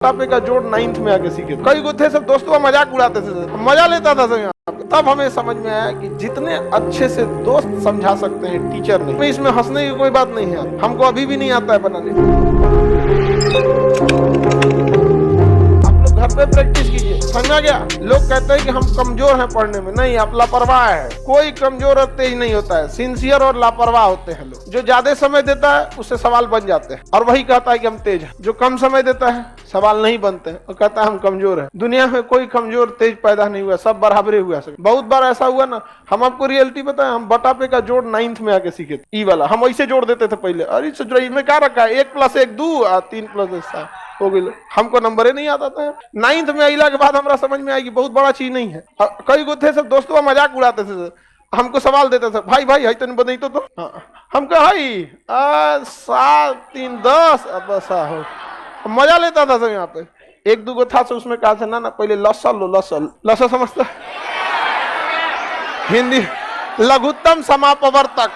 टापे का जोड़ 9th में आके सीखे। कई गो थे सब दोस्तों मजाक उड़ाते थे, मजा लेता था सब यहाँ पे। तब हमें समझ में आया कि जितने अच्छे से दोस्त समझा सकते हैं टीचर नहीं। इसमें हंसने की कोई बात नहीं है, हमको अभी भी नहीं आता है बनाने। घर पे प्रैक्टिस कीजिए, समझा गया। लोग कहते हैं कि हम कमजोर हैं पढ़ने में, नहीं, आप लापरवाह है। कोई कमजोर और तेज नहीं होता है, सिंसियर और लापरवाह होते हैं लोग। जो ज्यादा समय देता है उससे सवाल बन जाते हैं, और वही कहता है कि हम तेज हैं। जो कम समय देता है सवाल नहीं बनते हैं और कहता है हम कमजोर हैं। दुनिया में कोई कमजोर तेज पैदा नहीं हुआ, सब बराबरे हुआ। सब बहुत बार ऐसा हुआ ना, हम आपको रियलिटी बताएं, हम बटा पे का जोड़ 9th में आके सीखे थे। ई वाला हम वैसे जोड़ देते थे पहले, अरे सोच रही में क्या रखा है, 1 + 1 2 और 3 + 1 7 हो गई। हमको नंबर ही नहीं आता था। 9th में अला के बाद हमरा समझ में आई कि बहुत बड़ा चीज नहीं है। कई गो थे सब दोस्तों मजाक उड़ाते थे, हमको सवाल देते थे, भाई भाई है तेन बदई तो हम कहा 7 3 10 बस हो। मजा लेता था सब यहाँ पे। एक दो गो था तो उसमें कहा था ना पहले लसा लो, लसा समझता हिंदी लघुत्तम समापवर्तक,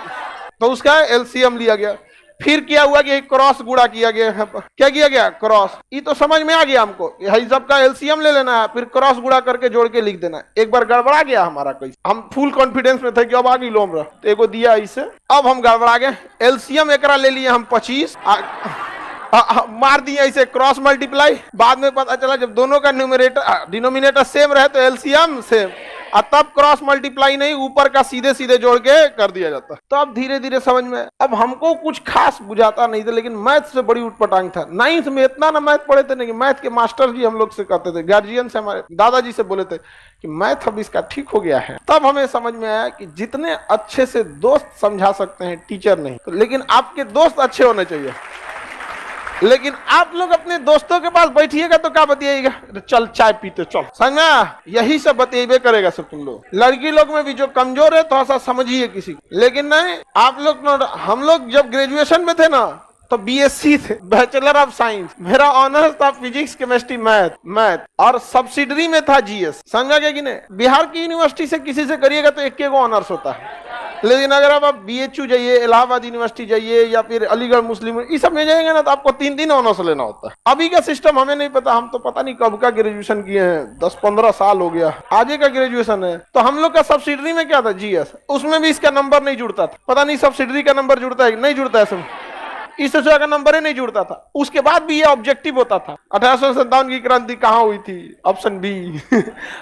तो उसका एलसीएम लिया गया। फिर क्या हुआ कि क्रॉस गुणा किया गया है। क्या किया गया? क्रॉस। ये तो समझ में आ गया हमको, यही सबका एलसीएम ले लेना है, फिर क्रॉस गुणा करके जोड़ के लिख देना है। एक बार गड़बड़ा गया हमारा, कैसे हम फुल कॉन्फिडेंस में थे कि अब आ गई लोमरा, तो एगो दिया इसे, अब हम गड़बड़ा गए। एलसीएम एकरा ले लिए हम 25, मार दिया इसे क्रॉस मल्टीप्लाई। बाद में पता चला जब दोनों का न्यूमरेटर डिनोमिनेटर सेम रहे तो एलसीएम सेम, और तब क्रॉस मल्टीप्लाई नहीं, ऊपर का सीधे सीधे जोड़ के कर दिया जाता। तो अब धीरे धीरे समझ में। अब हमको कुछ खास बुझाता नहीं था, लेकिन मैथ से बड़ी उठपटांग था। 9th में इतना ना मैथ पढ़े थे, नहीं मैथ के मास्टर जी हम लोग से कहते थे, गार्जियन से, हमारे दादाजी से बोले थे कि मैथ अब इसका ठीक हो गया है। तब हमें समझ में आया कि जितने अच्छे से दोस्त समझा सकते हैं टीचर नहीं, लेकिन आपके दोस्त अच्छे होने चाहिए। लेकिन आप लोग अपने दोस्तों के पास बैठिएगा तो क्या बतियाएगा, चल चाय पीते चल, समझा, यही सब बतिएबे करेगा सब तुम लोग। लड़की लोग में भी जो कमजोर है थोड़ा सा समझिए किसी को, लेकिन नहीं आप लोग। हम लोग जब ग्रेजुएशन में थे ना तो बीएससी थे, बैचलर ऑफ साइंस। मेरा ऑनर्स था फिजिक्स केमिस्ट्री मैथ, और सब्सिडरी में था जीएस, समझा गया कि नहीं। बिहार की यूनिवर्सिटी से किसी से करिएगा तो एक ऑनर्स होता है, लेकिन अगर आप बीएचयू जाइए, इलाहाबाद यूनिवर्सिटी जाइए, या फिर अलीगढ़ मुस्लिम, इस सब में जाएंगे ना तो आपको 3 ऑनर्स लेना होता है। अभी का सिस्टम हमें नहीं पता, हम तो पता नहीं कब का ग्रेजुएशन किए हैं, 10-15 साल हो गया, आगे का ग्रेजुएशन है। तो हम लोग का सब्सिडरी में क्या था, जीएस, उसमें भी इसका नंबर नहीं जुड़ता था। पता नहीं सब्सिडरी का नंबर जुड़ता है नहीं जुड़ता है, सब इस तरह का नंबर ही नहीं जुड़ता था। उसके बाद भी ये ऑब्जेक्टिव होता था, 1857 की क्रांति कहाँ हुई थी, ऑप्शन बी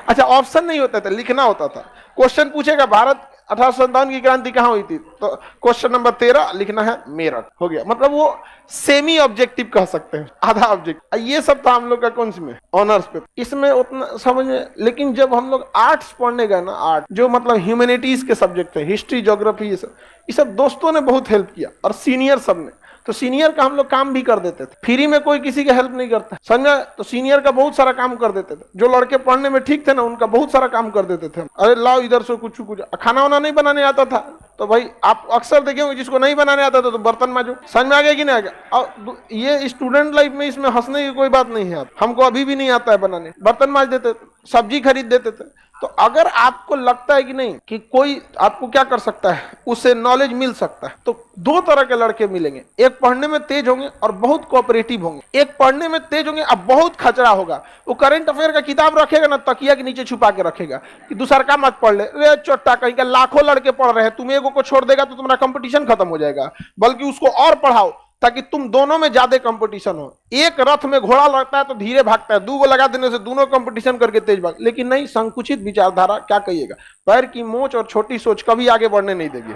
अच्छा ऑप्शन नहीं होता था, लिखना होता था। क्वेश्चन पूछेगा भारत 1857 की क्रांति कहाँ हुई थी, तो क्वेश्चन नंबर 13 लिखना है मेरठ, हो गया। मतलब वो सेमी ऑब्जेक्टिव कह सकते हैं, आधा ऑब्जेक्टिव। ये सब था हम लोग का कौन सी में, ऑनर्स पे, इसमें उतना समझ में। लेकिन जब हम लोग आर्ट्स पढ़ने गए ना, आर्ट जो मतलब ह्यूमैनिटीज के सब्जेक्ट है, हिस्ट्री, ज्योग्राफी, ये सब दोस्तों ने बहुत हेल्प किया, और सीनियर सब ने। तो सीनियर का हम लोग काम भी कर देते थे, फ्री में कोई किसी का हेल्प नहीं करता, समझा। तो सीनियर का बहुत सारा काम कर देते थे। जो लड़के पढ़ने में ठीक थे ना, उनका बहुत सारा काम कर देते थे। अरे लाओ इधर से कुछ खाना वाना नहीं बनाने आता था तो भाई आप अक्सर देखेंगे जिसको नहीं बनाने आता था तो बर्तन मांजो, समझ में आ गया कि नहीं आ गया। और ये स्टूडेंट लाइफ में इसमें हंसने की कोई बात नहीं है। हमको अभी भी नहीं आता है बनाने, बर्तन मांज देते थे, सब्जी खरीद देते थे। तो अगर आपको लगता है कि नहीं कि कोई आपको क्या कर सकता है, उससे नॉलेज मिल सकता है, तो 2 तरह के लड़के मिलेंगे। एक पढ़ने में तेज होंगे और बहुत कोऑपरेटिव होंगे। एक पढ़ने में तेज होंगे अब बहुत खचरा होगा, वो करंट अफेयर का किताब रखेगा ना, तकिया के नीचे छुपा के रखेगा कि दूसरा का मत पढ़ ले, रे चोट्टा, कहीं का लाखों लड़के पढ़ रहे हैं, तुम्हें एगो को छोड़ देगा तो तुम्हारा कंपटीशन खत्म हो जाएगा। बल्कि उसको और पढ़ाओ ताकि तुम दोनों में ज्यादा कंपटीशन हो। एक रथ में घोड़ा लगता है तो धीरे भागता है, 2 गो लगा देने से दोनों कंपटीशन करके तेज भाग। लेकिन नहीं, संकुचित विचारधारा क्या कहिएगा, पैर की मोच और छोटी सोच कभी आगे बढ़ने नहीं देगी।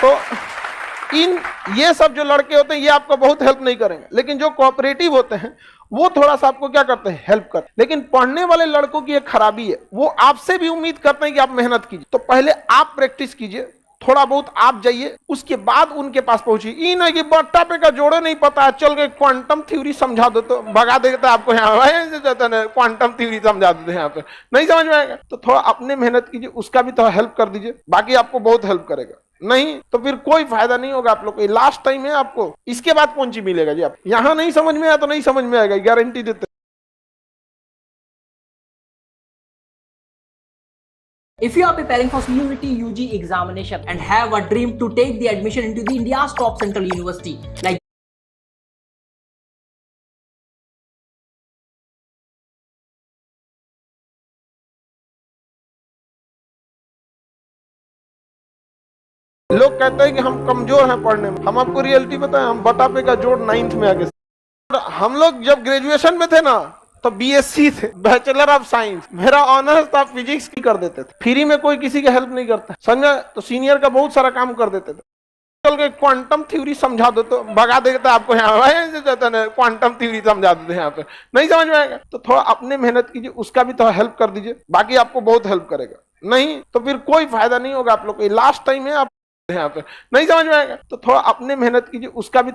तो ये सब जो लड़के होते हैं ये आपको बहुत हेल्प नहीं करेंगे, लेकिन जो कोऑपरेटिव होते हैं वो थोड़ा सा आपको क्या करते हैं, हेल्प करते हैं। लेकिन पढ़ने वाले लड़कों की एक खराबी है, वो आपसे भी उम्मीद करते हैं कि आप मेहनत कीजिए। तो पहले आप प्रैक्टिस कीजिए, थोड़ा बहुत आप जाइए, उसके बाद उनके पास पहुंचिए। ये नहीं कि बट्टा पे का जोड़े नहीं पता है, चल गए क्वांटम थ्योरी समझा दो तो भगा देता आपको, यहाँ क्वांटम थ्योरी समझा देते हैं, यहाँ पे नहीं समझ में आएगा। तो थोड़ा अपने मेहनत कीजिए, उसका भी थोड़ा हेल्प कर दीजिए, बाकी आपको बहुत हेल्प करेगा। नहीं तो फिर कोई फायदा नहीं होगा आप लोग को। लास्ट टाइम है आपको, इसके बाद कौन सी मिलेगा जी। आप यहाँ नहीं समझ में आया तो नहीं समझ में आएगा, गारंटी देते। If you are preparing for CUET UG examination and have a dream to take the admission into the India's top central university like लोग कहते हैं कि हम कमजोर हैं पढ़ने में, हम आपको रियलिटी बताएं, हम बटा पे का जोड़ 9th में आ गए। हम लोग जब ग्रेजुएशन में थे ना तो बीएससी थे, बैचलर ऑफ साइंस, मेरा ऑनर्स था फिजिक्स की, कर देते थे फ्री में, कोई किसी की हेल्प नहीं करता, समझा। तो सीनियर का बहुत सारा काम कर देते थे। चल के क्वांटम थ्योरी समझा दो तो भगा देता आपको, यहाँ क्वांटम थ्योरी समझा देते हैं यहाँ पे, नहीं समझ में आएगा तो थोड़ा अपने मेहनत कीजिए, उसका भी थोड़ा हेल्प कर दीजिए, बाकी आपको बहुत हेल्प करेगा। नहीं तो फिर कोई फायदा नहीं होगा आप लोग को, लास्ट टाइम है आप यहाँ पे, नहीं समझ में आएगा तो थोड़ा अपने मेहनत कीजिए, उसका भी